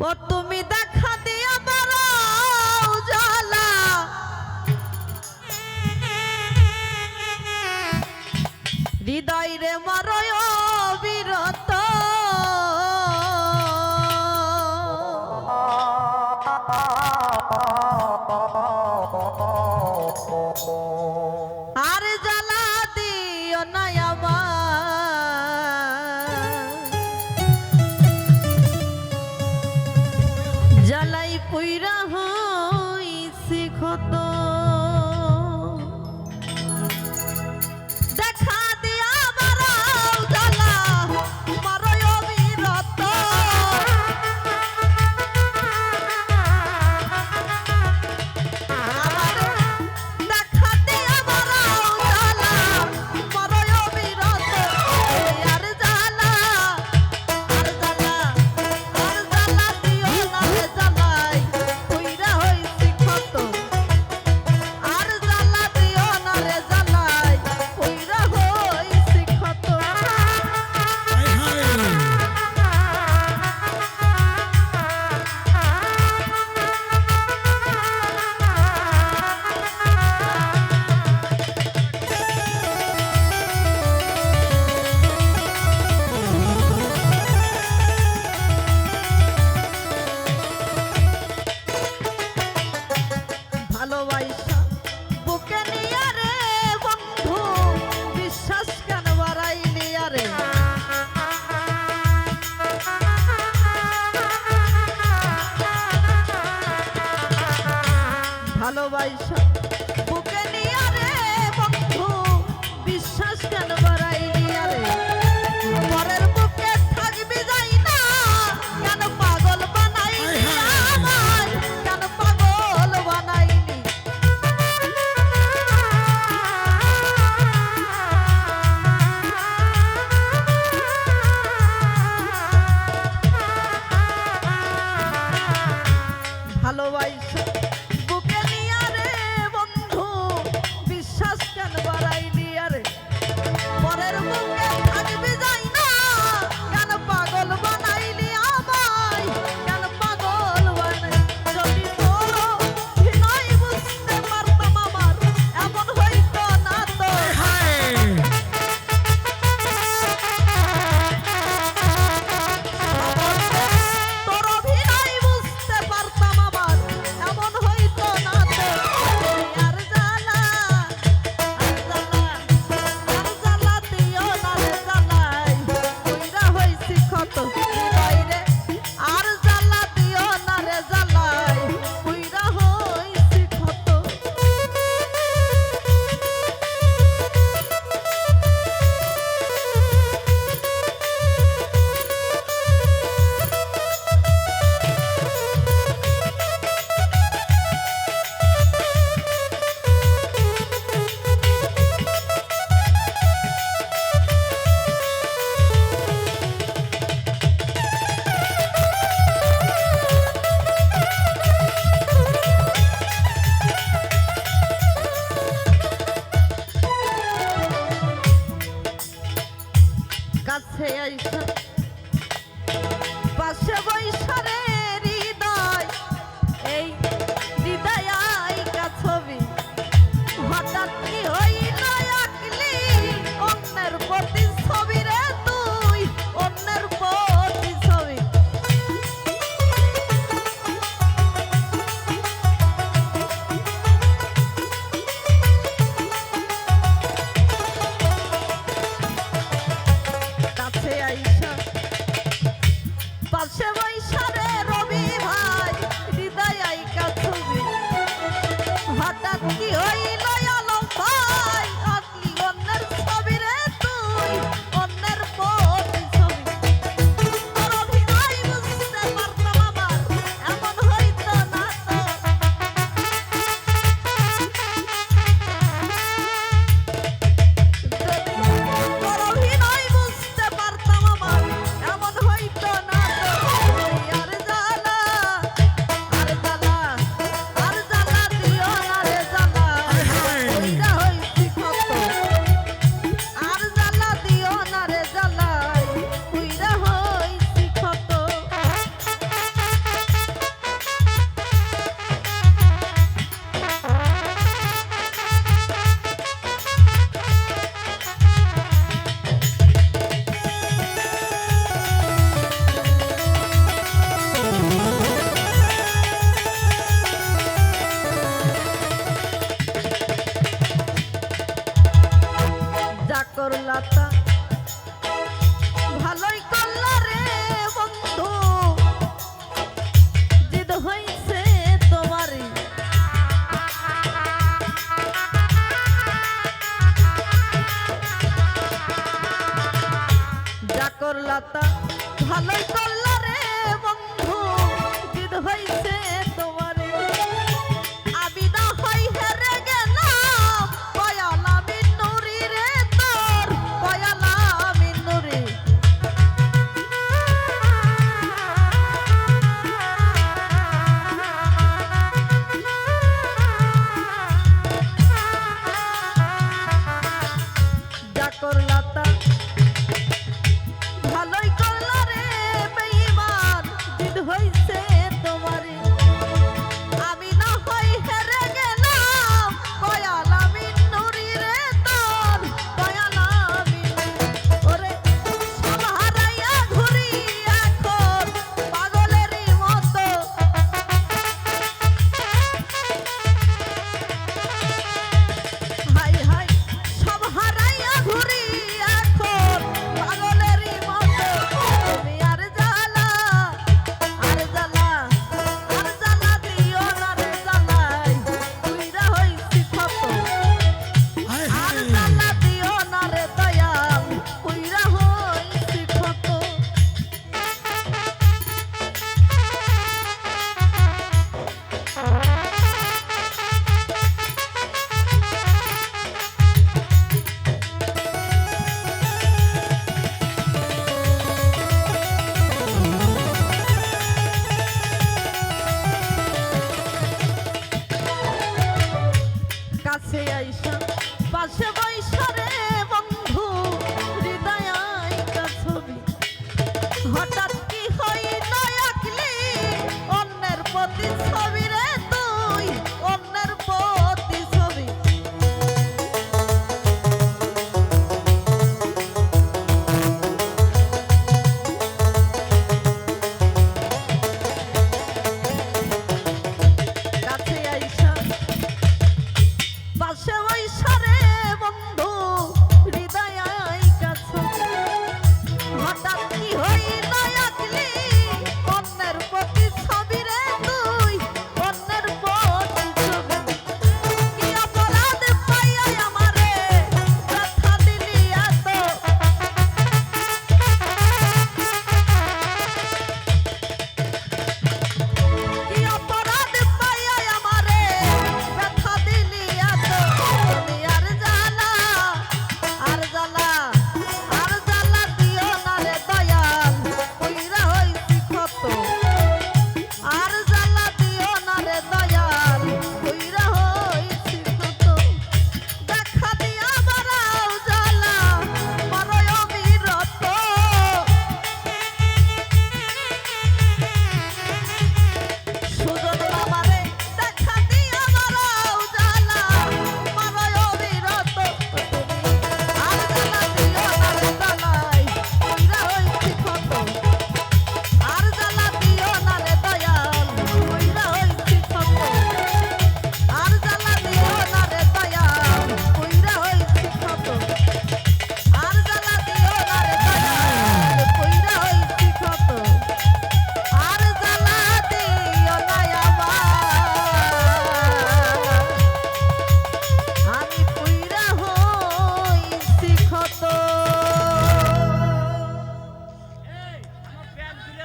ও তুমি দেখা দিয়া বাড়াও জ্বালা, হৃদয় রে মারয় বিরত, আর জ্বালা দিও না আমার, জ্বালাই পুইরা হইছি ক্ষত। দেখা দিয়া বাড়াও জ্বালা, মারয় বিরত, দেখা দিয়া বাড়াও জ্বালা, মারয় বিরত, আর জ্বালা, আর জ্বালা, আর জ্বালা দিও না রে জ্বালাই পুইরা হইছি ক্ষত, আর জ্বালা দিও না রে জ্বালাই পুইরা হইছি ক্ষত। ভালোবাসা বুকে নিয়া রে বন্ধু, বিশ্বাস কেন বাড়াইলি আরে, ভালোবাসা বুকে নিয়া রে বন্ধু, বিশ্বাস কেন বাড়াইলি আরে, পরের বুকে থাকবি যাই না, কেন পাগল বানাইলি আমায়, কেন পাগল বানাইলি, ভালোবাসা বুকে নিয়া রে বন্ধু, বিশ্বাস কেন বাড়াইলি আরে, পরের বুকে থাকবি যাই না, কেন পাগল বানাইলি আমায়, কেন পাগল বানাই, যদি তোর বিনয় বুঝতে পারতাম আমার এমন হইতো না তো, তোর অভিনয় বুঝতে পারতাম আমার এমন হইতো না তো, আর জ্বালা, আর জ্বালা, আর জ্বালা দিও না রে জ্বালাই পুইরা হইছি ক্ষত, হৃদয় রে আর জ্বালা দিও না রে জ্বালাই পুইরা হইছি ক্ষত। কাছে আইসা পাশে বইসা রে হৃদয়, এই হৃদয় আইকা ছবি, হঠাৎ কি হইল আঁকলি অন্যের প্রতি ছবি রে তুই, অন্যের প্রতি ছবি, কাছে আইসা পাশে বইসা রে করলা তা ভালোই করলা